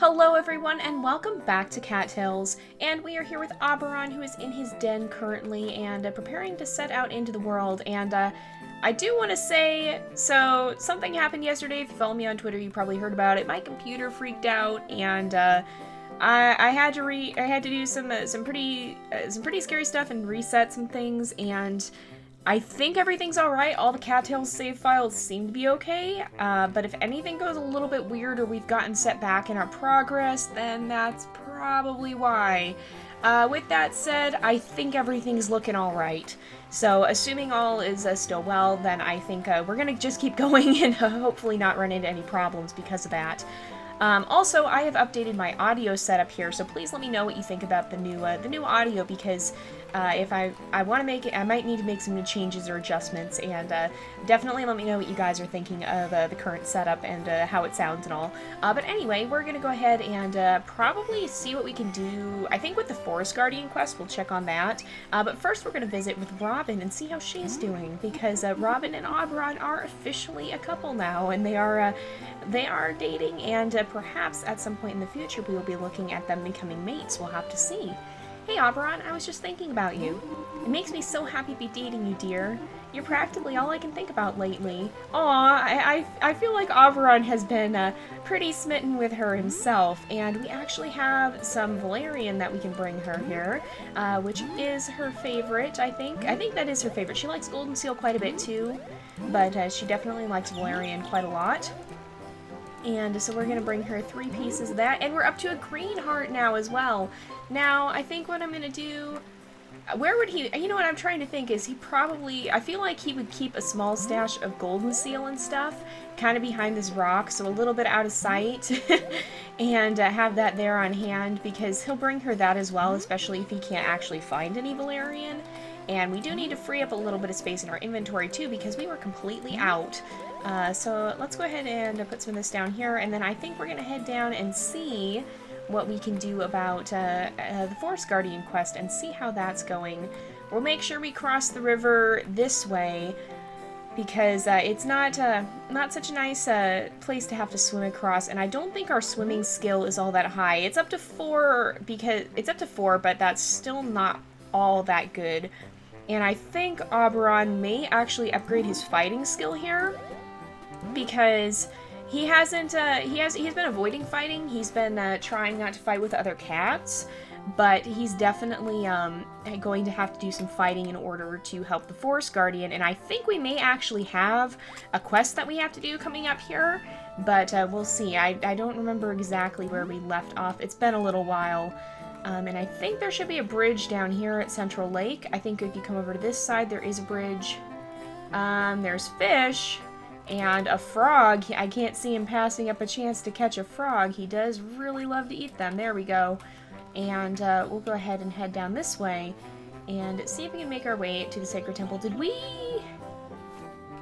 Hello everyone and welcome back to Cattails, and we are here with Auberon, who is in his den currently and preparing to set out into the world. And I do want to say, so something happened yesterday. If you follow me on Twitter, you probably heard about it. My computer freaked out, and I had to do some pretty scary stuff and reset some things, and I think everything's alright. All the Cattails save files seem to be okay, but if anything goes a little bit weird or we've gotten set back in our progress, then that's probably why. With that said, I think everything's looking alright. So, assuming all is still well, then I think we're gonna just keep going and hopefully not run into any problems because of that. Also, I have updated my audio setup here, so please let me know what you think about the new audio, because if I want to make it, I might need to make some new changes or adjustments, and definitely let me know what you guys are thinking of the current setup and how it sounds and all. But anyway, we're going to go ahead and probably see what we can do. I think with the Forest Guardian quest, we'll check on that. But first, we're going to visit with Robin and see how she's doing, because Robin and Auberon are officially a couple now, and they are dating, and perhaps at some point in the future we will be looking at them becoming mates. We'll have to see. Hey Auberon, I was just thinking about you. It makes me so happy to be dating you, dear. You're practically all I can think about lately. Aw, I feel like Auberon has been pretty smitten with her himself, and we actually have some valerian that we can bring her here, which is her favorite, I think. I think that is her favorite. She likes golden seal quite a bit too, but she definitely likes valerian quite a lot. And so we're going to bring her 3 pieces of that, and we're up to a green heart now as well. Now, I think what I'm going to do, where would he, you know what I'm trying to think is, he probably, I feel like he would keep a small stash of golden seal and stuff kind of behind this rock, so a little bit out of sight, and have that there on hand, because he'll bring her that as well, especially if he can't actually find any valerian. And we do need to free up a little bit of space in our inventory too, because we were completely out. So let's go ahead and put some of this down here, and then I think we're going to head down and see what we can do about the Forest Guardian quest and see how that's going. We'll make sure we cross the river this way, because it's not such a nice place to have to swim across, and I don't think our swimming skill is all that high. It's up to 4, but that's still not all that good. And I think Auberon may actually upgrade his fighting skill here, because he hasn't, he's been avoiding fighting. He's been trying not to fight with other cats, but he's definitely going to have to do some fighting in order to help the Forest Guardian. And I think we may actually have a quest that we have to do coming up here, but we'll see. I don't remember exactly where we left off. It's been a little while. And I think there should be a bridge down here at Central Lake. I think if you come over to this side, there is a bridge. There's fish and a frog. I can't see him passing up a chance to catch a frog. He does really love to eat them. There we go. And we'll go ahead and head down this way and see if we can make our way to the Sacred Temple. Did we?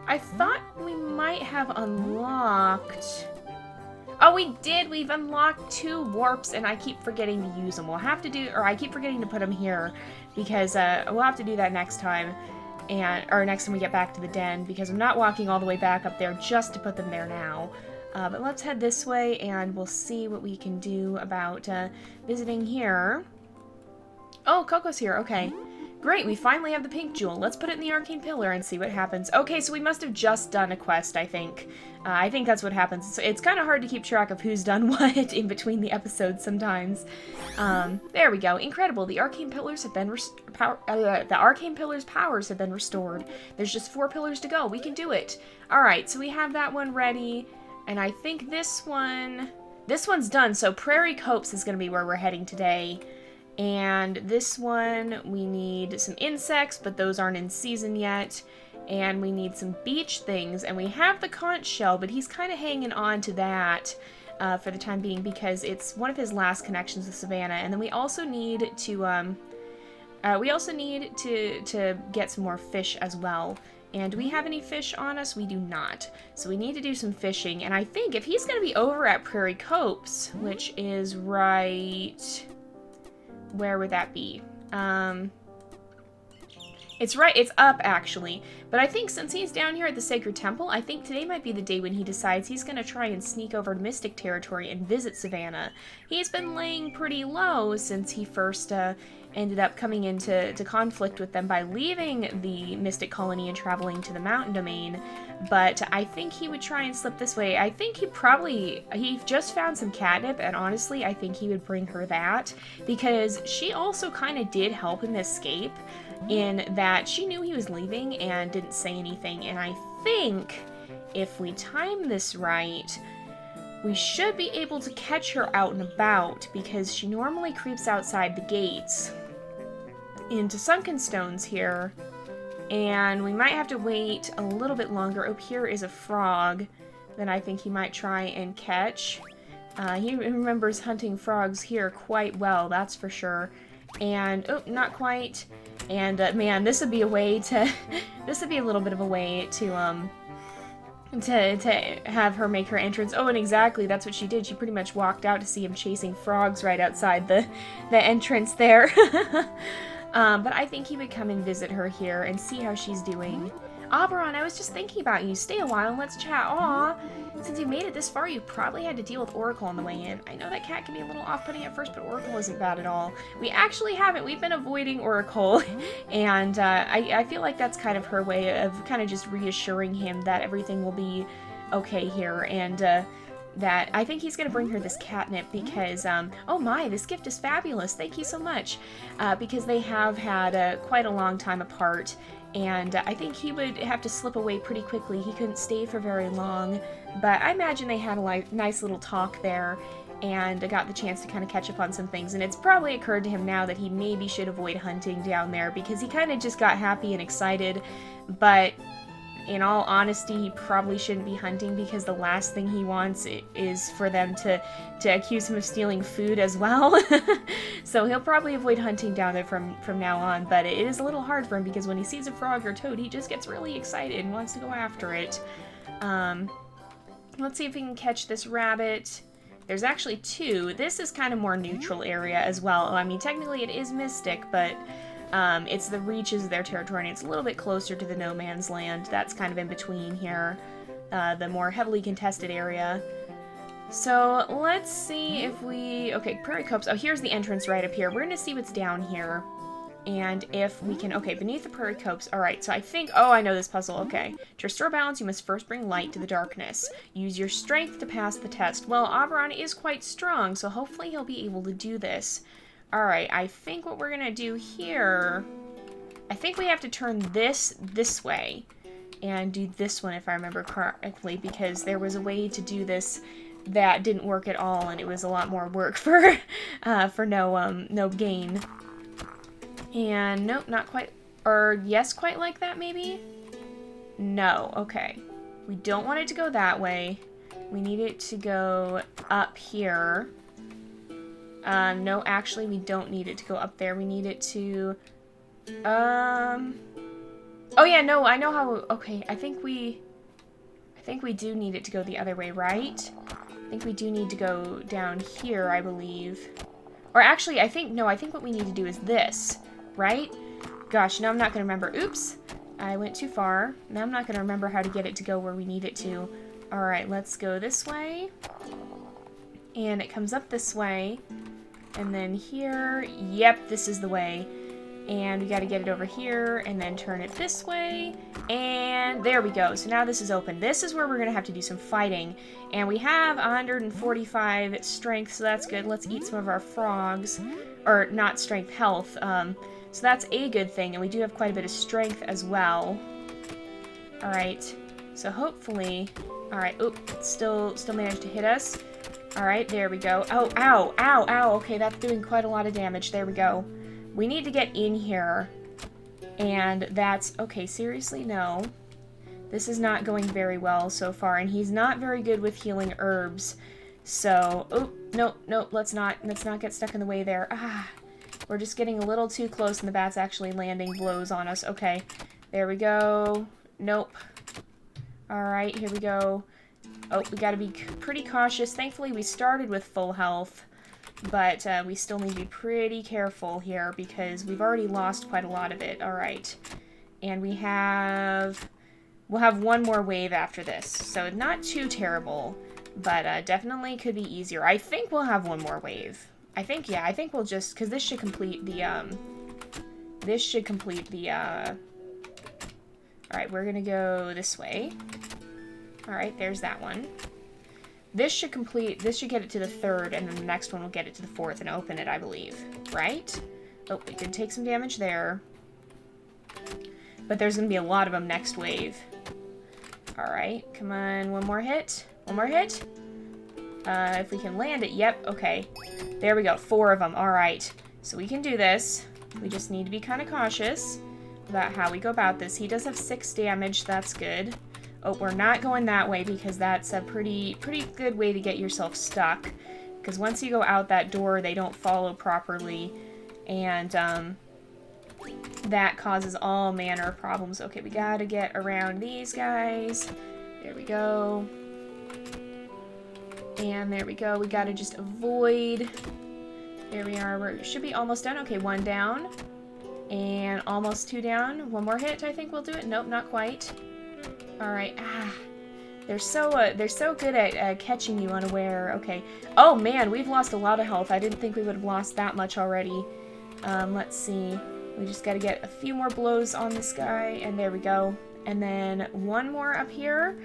I thought we might have unlocked... Oh, we did! We've unlocked 2 warps, and I keep forgetting to use them. We'll have to do, or I keep forgetting to put them here, because we'll have to do that next time, or next time we get back to the den, because I'm not walking all the way back up there just to put them there now. But let's head this way, and we'll see what we can do about visiting here. Oh, Coco's here, okay. Great, we finally have the pink jewel. Let's put it in the arcane pillar and see what happens. Okay, so we must have just done a quest, I think. I think that's what happens. It's kind of hard to keep track of who's done what in between the episodes sometimes. There we go. Incredible. The arcane pillars have been the arcane pillars' powers have been restored. There's just 4 pillars to go. We can do it. All right, so we have that one ready, and I think this one's done. So Prairie Copse is going to be where we're heading today. And this one, we need some insects, but those aren't in season yet. And we need some beach things, and we have the conch shell, but he's kind of hanging on to that for the time being, because it's one of his last connections with Savannah. And then we also need to get some more fish as well. And do we have any fish on us? We do not. So we need to do some fishing. And I think if he's going to be over at Prairie Copse, which is right... Where would that be? It's right, it's up actually. But I think since he's down here at the Sacred Temple, I think today might be the day when he decides he's going to try and sneak over to Mystic Territory and visit Savannah. He's been laying pretty low since he first ended up coming into conflict with them by leaving the Mystic Colony and traveling to the Mountain Domain. But I think he would try and slip this way. I think he just found some catnip, and honestly, I think he would bring her that, because she also kind of did help him escape, in that she knew he was leaving and didn't say anything. And I think if we time this right, we should be able to catch her out and about, because she normally creeps outside the gates into Sunken Stones here, and we might have to wait a little bit longer. Oh, here is a frog that I think he might try and catch. He remembers hunting frogs here quite well, that's for sure. And, oh, not quite. And, man, this would be a way to, this would be a little bit of a way to have her make her entrance. Oh, and exactly, that's what she did. She pretty much walked out to see him chasing frogs right outside the entrance there. But I think he would come and visit her here and see how she's doing. Auberon, I was just thinking about you. Stay a while and let's chat. Aw, since you made it this far, you probably had to deal with Oracle on the way in. I know that cat can be a little off-putting at first, but Oracle isn't bad at all. We actually haven't. We've been avoiding Oracle, and I feel like that's kind of her way of kind of just reassuring him that everything will be okay here, and that I think he's going to bring her this catnip because, oh my, this gift is fabulous. Thank you so much. Because they have had quite a long time apart, and I think he would have to slip away pretty quickly. He couldn't stay for very long, but I imagine they had a nice little talk there, and got the chance to kind of catch up on some things, and it's probably occurred to him now that he maybe should avoid hunting down there, because he kind of just got happy and excited, but in all honesty, he probably shouldn't be hunting, because the last thing he wants is for them to accuse him of stealing food as well. So he'll probably avoid hunting down there from now on, but it is a little hard for him, because when he sees a frog or toad, he just gets really excited and wants to go after it. Let's see if we can catch this rabbit. There's actually two. This is kind of more neutral area as well. I mean, technically it is Mystic, but it's the reaches of their territory, and it's a little bit closer to the no man's land. That's kind of in between here, the more heavily contested area. So let's see if we, okay, Prairie Copse. Oh, here's the entrance right up here. We're gonna see what's down here, and if we can, okay, beneath the Prairie Copse. All right, so I think, oh, I know this puzzle. Okay, to restore balance, you must first bring light to the darkness. Use your strength to pass the test. Well, Auberon is quite strong, so hopefully he'll be able to do this. Alright, I think what we're gonna do here, I think we have to turn this way and do this one if I remember correctly, because there was a way to do this that didn't work at all, and it was a lot more work for no gain. And nope, not quite, or yes, quite like that maybe? No, okay. We don't want it to go that way. We need it to go up here. No, actually, we don't need it to go up there. We need it to, oh yeah, no, I know how, okay, I think we do need it to go the other way, right? I think we do need to go down here, I believe. Or actually, I think what we need to do is this, right? Gosh, now I'm not going to remember. Oops, I went too far. Now I'm not going to remember how to get it to go where we need it to. Alright, let's go this way. And it comes up this way. And then here, yep, this is the way. And we got to get it over here and then turn it this way. And there we go. So now this is open. This is where we're going to have to do some fighting. And we have 145 strength, so that's good. Let's eat some of our frogs. Or not strength, health. So that's a good thing. And we do have quite a bit of strength as well. Alright. So hopefully... Alright, oop, still managed to hit us. Alright, there we go. Oh, ow, ow, ow. Okay, that's doing quite a lot of damage. There we go. We need to get in here. And that's... Okay, seriously? No. This is not going very well so far, and he's not very good with healing herbs. So... Oh, nope, let's not get stuck in the way there. Ah, we're just getting a little too close, and the bat's actually landing blows on us. Okay, there we go. Nope. Alright, here we go. Oh, we gotta be pretty cautious. Thankfully, we started with full health, but we still need to be pretty careful here because we've already lost quite a lot of it. Alright. And we'll have one more wave after this. So not too terrible, but definitely could be easier. I think we'll have one more wave. I think we'll just, because this should complete the, alright, we're gonna go this way. Alright, there's that one. This should get it to the 3rd, and then the next one will get it to the 4th and open it, I believe. Right? Oh, we did take some damage there. But there's gonna be a lot of them next wave. Alright, come on, one more hit. One more hit. If we can land it, yep, okay. There we go, 4 of them, alright. So we can do this. We just need to be kind of cautious about how we go about this. He does have 6 damage, that's good. Oh, we're not going that way because that's a pretty good way to get yourself stuck. Because once you go out that door, they don't follow properly. And, that causes all manner of problems. Okay, we gotta get around these guys. There we go. And there we go. We gotta just avoid. There we are. We should be almost done. Okay, 1 down. And almost 2 down. 1 more hit, I think we'll do it. Nope, not quite. Alright. Ah. They're so good at catching you unaware. Okay. Oh, man, we've lost a lot of health. I didn't think we would have lost that much already. Let's see. We just gotta get a few more blows on this guy, and there we go. And then 1 more up here,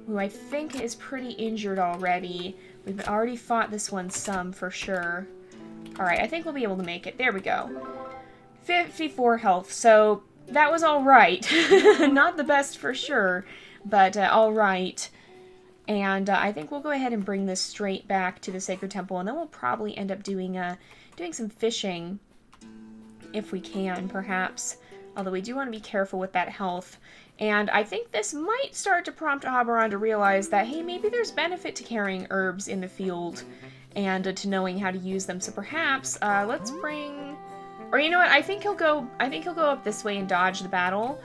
who I think is pretty injured already. We've already fought this one some, for sure. Alright, I think we'll be able to make it. There we go. 54 health, so that was alright. Not the best for sure, but alright. And I think we'll go ahead and bring this straight back to the Sacred Temple, and then we'll probably end up doing some fishing. If we can, perhaps. Although we do want to be careful with that health. And I think this might start to prompt Auberon to realize that, hey, maybe there's benefit to carrying herbs in the field and to knowing how to use them. So perhaps, let's bring... Or you know what, I think he'll go up this way and dodge the battle.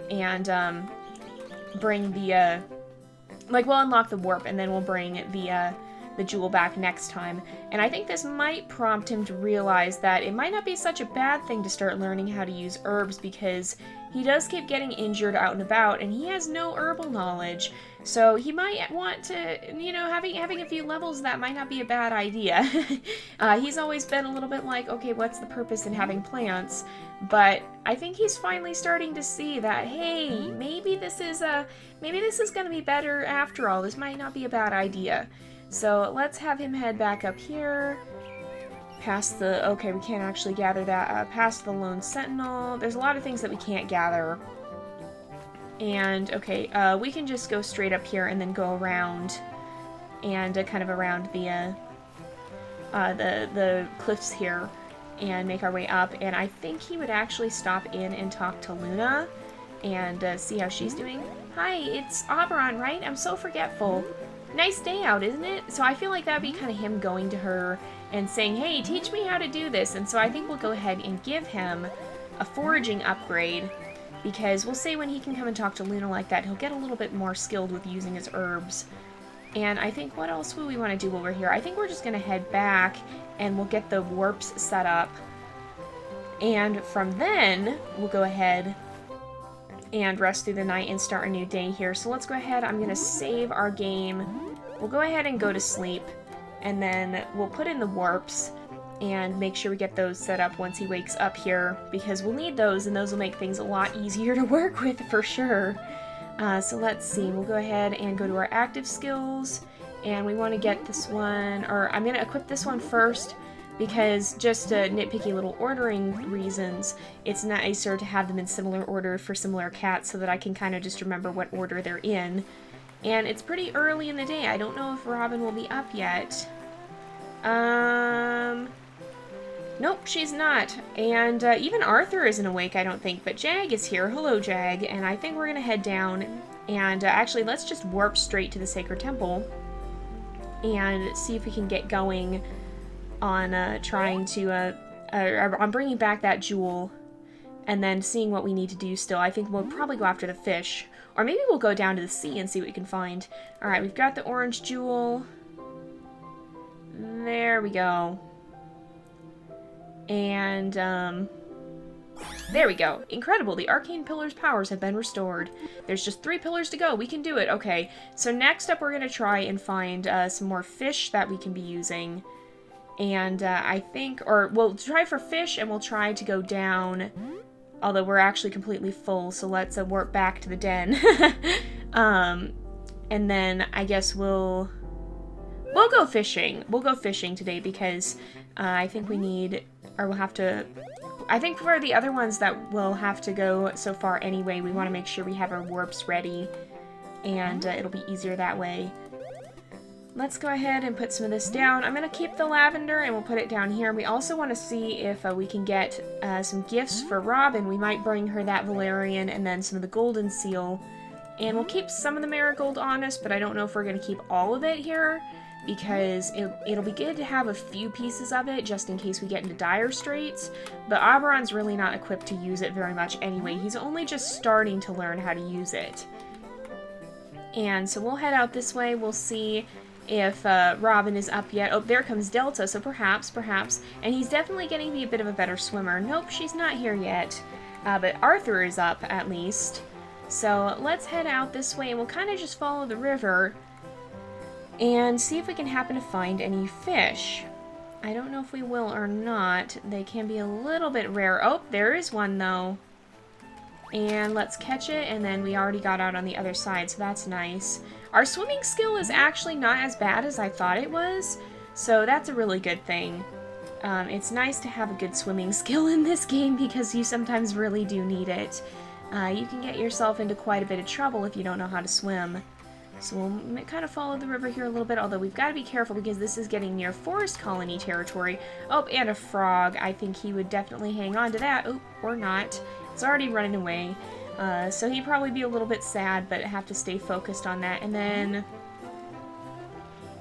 And, bring the, we'll unlock the warp and then we'll bring the jewel back next time. And I think this might prompt him to realize that it might not be such a bad thing to start learning how to use herbs, because he does keep getting injured out and about and he has no herbal knowledge. So he might want to, you know, having a few levels, that might not be a bad idea. He's always been a little bit like, okay, what's the purpose in having plants? But I think he's finally starting to see that, hey, maybe this is going to be better after all. This might not be a bad idea. So let's have him head back up here, past the, okay, we can't actually gather that, past the Lone Sentinel. There's a lot of things that we can't gather. And, okay, we can just go straight up here and then go around, and kind of around the cliffs here, and make our way up. And I think he would actually stop in and talk to Luna, and see how she's doing. Hi, it's Auberon, right? I'm so forgetful. Nice day out, isn't it? So I feel like that would be kind of him going to her and saying, hey, teach me how to do this. And so I think we'll go ahead and give him a foraging upgrade, because we'll say when he can come and talk to Luna like that, he'll get a little bit more skilled with using his herbs. And I think, what else will we want to do while we're here? I think we're just going to head back and we'll get the warps set up. And from then, we'll go ahead and rest through the night and start a new day here. So let's go ahead. I'm going to save our game. We'll go ahead and go to sleep, and then we'll put in the warps and make sure we get those set up once he wakes up here, because we'll need those, and those will make things a lot easier to work with for sure. So let's see. We'll go ahead and go to our active skills, and we want to get this one, or I'm going to equip this one first, because just nitpicky little ordering reasons, it's nicer to have them in similar order for similar cats so that I can kind of just remember what order they're in. And it's pretty early in the day. I don't know if Robin will be up yet. Nope, she's not. And even Arthur isn't awake, I don't think, but Jag is here. Hello, Jag. And I think we're going to head down, and actually, let's just warp straight to the Sacred Temple and see if we can get going on trying to, on bringing back that jewel, and then seeing what we need to do still. I think we'll probably go after the fish, or maybe we'll go down to the sea and see what we can find. Alright, we've got the orange jewel. There we go. And, There we go. Incredible. The arcane pillar's powers have been restored. There's just 3 pillars to go. We can do it. Okay. So next up, we're going to try and find some more fish that we can be using. And I think, or we'll try for fish and we'll try to go down. Although we're actually completely full, so let's warp back to the den. And then I guess we'll go fishing. We'll go fishing today because I think we need, or we'll have to, I think for the other ones that we'll have to go so far anyway, we want to make sure we have our warps ready, and it'll be easier that way. Let's go ahead and put some of this down. I'm going to keep the lavender and we'll put it down here. We also want to see if we can get some gifts for Robin. We might bring her that Valerian and then some of the golden seal. And we'll keep some of the marigold on us, but I don't know if we're going to keep all of it here, because it'll be good to have a few pieces of it just in case we get into dire straits. But Auberon's really not equipped to use it very much anyway. He's only just starting to learn how to use it. And so we'll head out this way. We'll see if Robin is up yet. Oh, there comes Delta, so perhaps. And he's definitely getting to be a bit of a better swimmer. Nope, she's not here yet. But Arthur is up, at least. So let's head out this way, and we'll kind of just follow the river and see if we can happen to find any fish. I don't know if we will or not. They can be a little bit rare. Oh, there is one, though. And let's catch it, and then we already got out on the other side, so that's nice. Our swimming skill is actually not as bad as I thought it was, so that's a really good thing. It's nice to have a good swimming skill in this game because you sometimes really do need it. You can get yourself into quite a bit of trouble if you don't know how to swim. So we'll kind of follow the river here a little bit, although we've got to be careful because this is getting near forest colony territory. Oh, and a frog. I think he would definitely hang on to that. Oh, or not. It's already running away. So he'd probably be a little bit sad, but have to stay focused on that. And then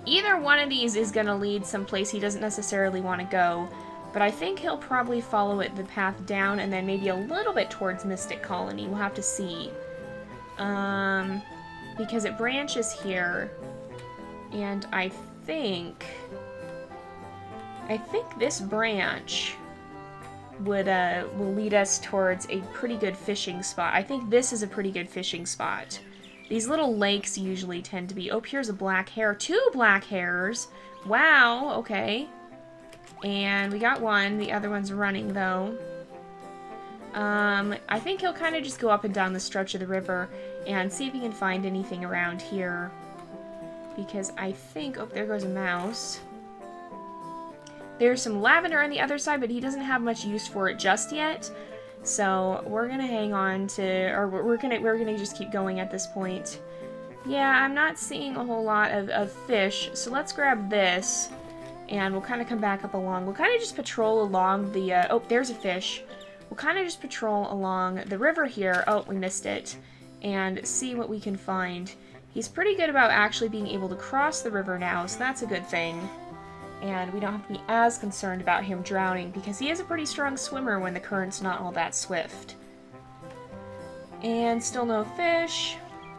either one of these is going to lead someplace he doesn't necessarily want to go. But I think he'll probably follow the path down and then maybe a little bit towards Mystic Colony. We'll have to see. Because it branches here. And I think this branch will lead us towards a pretty good fishing spot. I think this is a pretty good fishing spot. These little lakes usually tend to be... Oh, here's a black hare. 2 black hares. Wow, okay. And we got one. The other one's running, though. I think he'll kind of just go up and down the stretch of the river and see if he can find anything around here. Because I think... Oh, there goes a mouse. There's some lavender on the other side, but he doesn't have much use for it just yet. So we're gonna hang on to... Or we're gonna just keep going at this point. Yeah, I'm not seeing a whole lot of fish, so let's grab this. And we'll kind of come back up along. We'll kind of just patrol along the... oh, there's a fish. We'll kind of just patrol along the river here. Oh, we missed it. And see what we can find. He's pretty good about actually being able to cross the river now, so that's a good thing. And we don't have to be as concerned about him drowning, because he is a pretty strong swimmer when the current's not all that swift. And still no fish.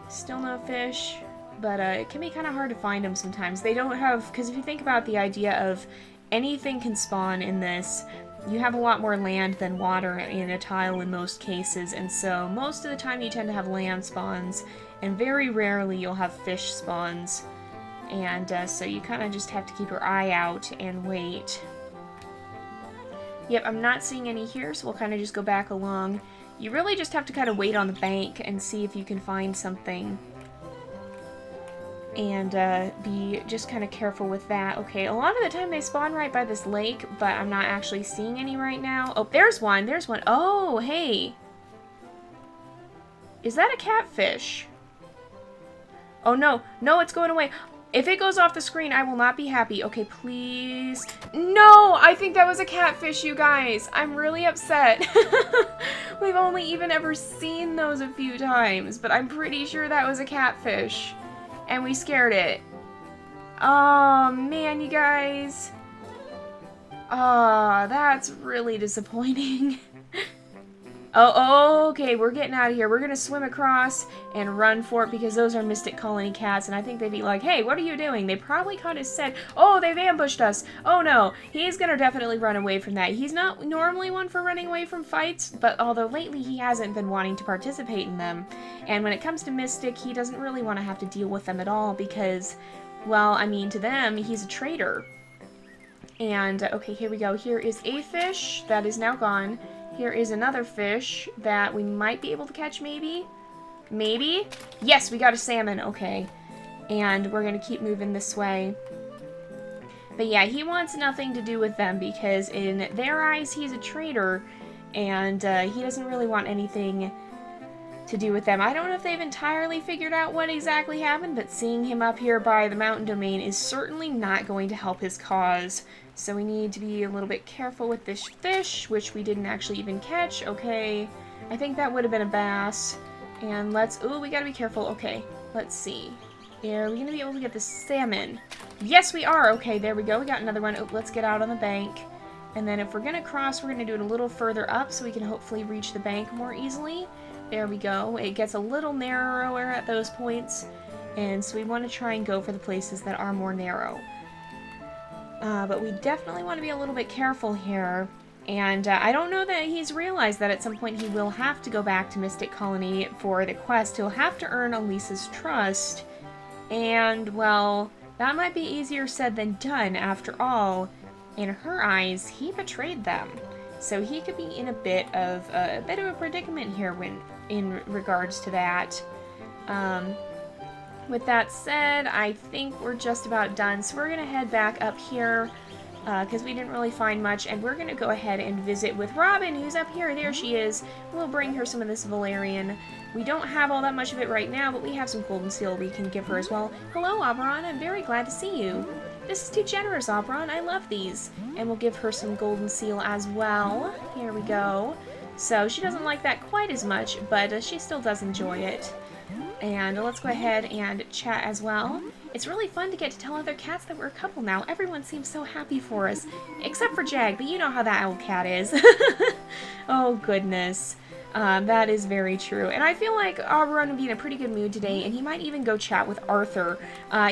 Still no fish. But it can be kind of hard to find them sometimes. They don't have... Because if you think about the idea of anything can spawn in this, you have a lot more land than water in a tile in most cases. And so most of the time you tend to have land spawns. And very rarely you'll have fish spawns. And so you kind of just have to keep your eye out and wait. Yep, I'm not seeing any here, so we'll kind of just go back along. You really just have to kind of wait on the bank and see if you can find something. And be just kind of careful with that. Okay, a lot of the time they spawn right by this lake, but I'm not actually seeing any right now. Oh, there's one, there's one. Oh, hey. Is that a catfish? Oh, no, no, it's going away. If it goes off the screen, I will not be happy. Okay, please. No, I think that was a catfish, you guys. I'm really upset. We've only even ever seen those a few times, but I'm pretty sure that was a catfish. And we scared it. Oh, man, you guys. Oh, that's really disappointing. Oh, okay, we're getting out of here. We're gonna swim across and run for it because those are Mystic Colony cats, and I think they'd be like, hey, what are you doing? They probably caught his scent. Oh, they've ambushed us. Oh no, he's gonna definitely run away from that. He's not normally one for running away from fights, but although lately he hasn't been wanting to participate in them. And when it comes to Mystic, he doesn't really want to have to deal with them at all because, well, I mean, to them, he's a traitor. And, okay, here we go. Here is a fish that is now gone. Here is another fish that we might be able to catch, maybe? Maybe? Yes, we got a salmon. Okay. And we're going to keep moving this way. But yeah, he wants nothing to do with them because in their eyes, he's a traitor. And he doesn't really want anything to do with them. I don't know if they've entirely figured out what exactly happened, but seeing him up here by the mountain domain is certainly not going to help his cause. So we need to be a little bit careful with this fish, which we didn't actually even catch. Okay, I think that would have been a bass. And let's, ooh, we gotta be careful. Okay, let's see. Are we gonna be able to get the salmon? Yes, we are. Okay, there we go. We got another one. Oh, let's get out on the bank. And then if we're gonna cross, we're gonna do it a little further up so we can hopefully reach the bank more easily. There we go. It gets a little narrower at those points. And so we want to try and go for the places that are more narrow. But we definitely want to be a little bit careful here. And I don't know that he's realized that at some point he will have to go back to Mystic Colony for the quest. He'll have to earn Elisa's trust. And, well, that might be easier said than done. After all, in her eyes, he betrayed them. So he could be in a bit of a predicament here when in regards to that. With that said, I think we're just about done. So we're going to head back up here because we didn't really find much. And we're going to go ahead and visit with Robin, who's up here. There she is. We'll bring her some of this Valerian. We don't have all that much of it right now, but we have some golden seal we can give her as well. Hello, Auberon. I'm very glad to see you. This is too generous, Auberon. I love these. And we'll give her some golden seal as well. Here we go. So she doesn't like that quite as much, but she still does enjoy it. And let's go ahead and chat as well. It's really fun to get to tell other cats that we're a couple now. Everyone seems so happy for us. Except for Jag, but you know how that old cat is. Oh, goodness. That is very true. And I feel like Auberon would be in a pretty good mood today, and he might even go chat with Arthur.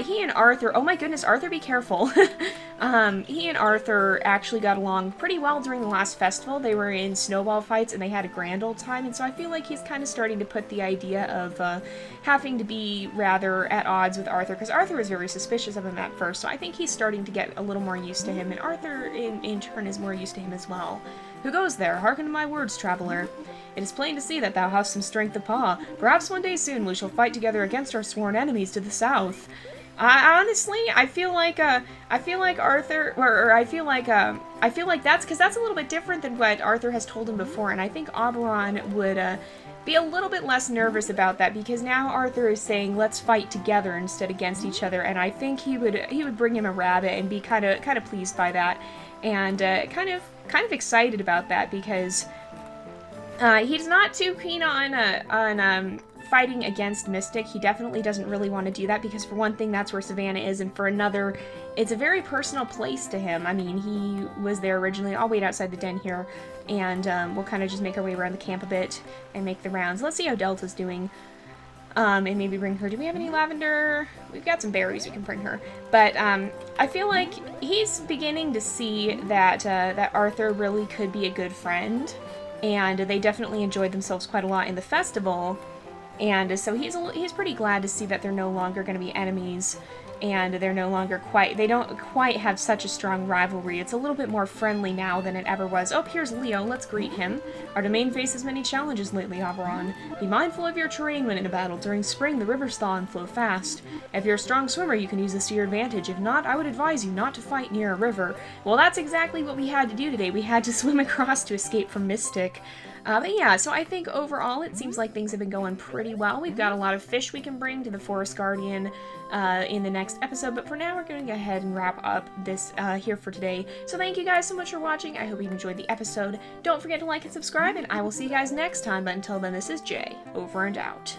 He and Arthur, oh my goodness, Arthur, be careful. He and Arthur actually got along pretty well during the last festival. They were in snowball fights, and they had a grand old time, and so I feel like he's kind of starting to put the idea of having to be rather at odds with Arthur, because Arthur was very suspicious of him at first, so I think he's starting to get a little more used to him, and Arthur, in turn, is more used to him as well. Who goes there? Hearken to my words, traveler. It is plain to see that thou hast some strength of paw. Perhaps one day soon we shall fight together against our sworn enemies to the south. Honestly, I feel like Arthur, or I feel like that's, because that's a little bit different than what Arthur has told him before, and I think Auberon would, be a little bit less nervous about that, because now Arthur is saying, let's fight together instead against each other, and I think he would bring him a rabbit and be kind of pleased by that, and, kind of excited about that, because he's not too keen on fighting against Mystic. He definitely doesn't really want to do that because, for one thing, that's where Savannah is, and for another, it's a very personal place to him. I mean, he was there originally. I'll wait outside the den here, and we'll kind of just make our way around the camp a bit and make the rounds. Let's see how Delta's doing, and maybe bring her. Do we have any lavender? We've got some berries we can bring her. But I feel like he's beginning to see that that Arthur really could be a good friend. And they definitely enjoyed themselves quite a lot in the festival, and so he's pretty glad to see that they're no longer going to be enemies, and they don't quite have such a strong rivalry. It's a little bit more friendly now than it ever was. Oh, here's Leo. Let's greet him. Our domain faces many challenges lately, Auberon. Be mindful of your terrain when in a battle. During spring, the rivers thaw and flow fast. If you're a strong swimmer, you can use this to your advantage. If not, I would advise you not to fight near a river. Well, that's exactly what we had to do today. We had to swim across to escape from Mystic. But yeah, so I think overall it seems like things have been going pretty well. We've got a lot of fish we can bring to the Forest Guardian in the next episode, but for now we're going to go ahead and wrap up this here for today. So thank you guys so much for watching. I hope you enjoyed the episode. Don't forget to like and subscribe, and I will see you guys next time, but until then, this is Jay, over and out.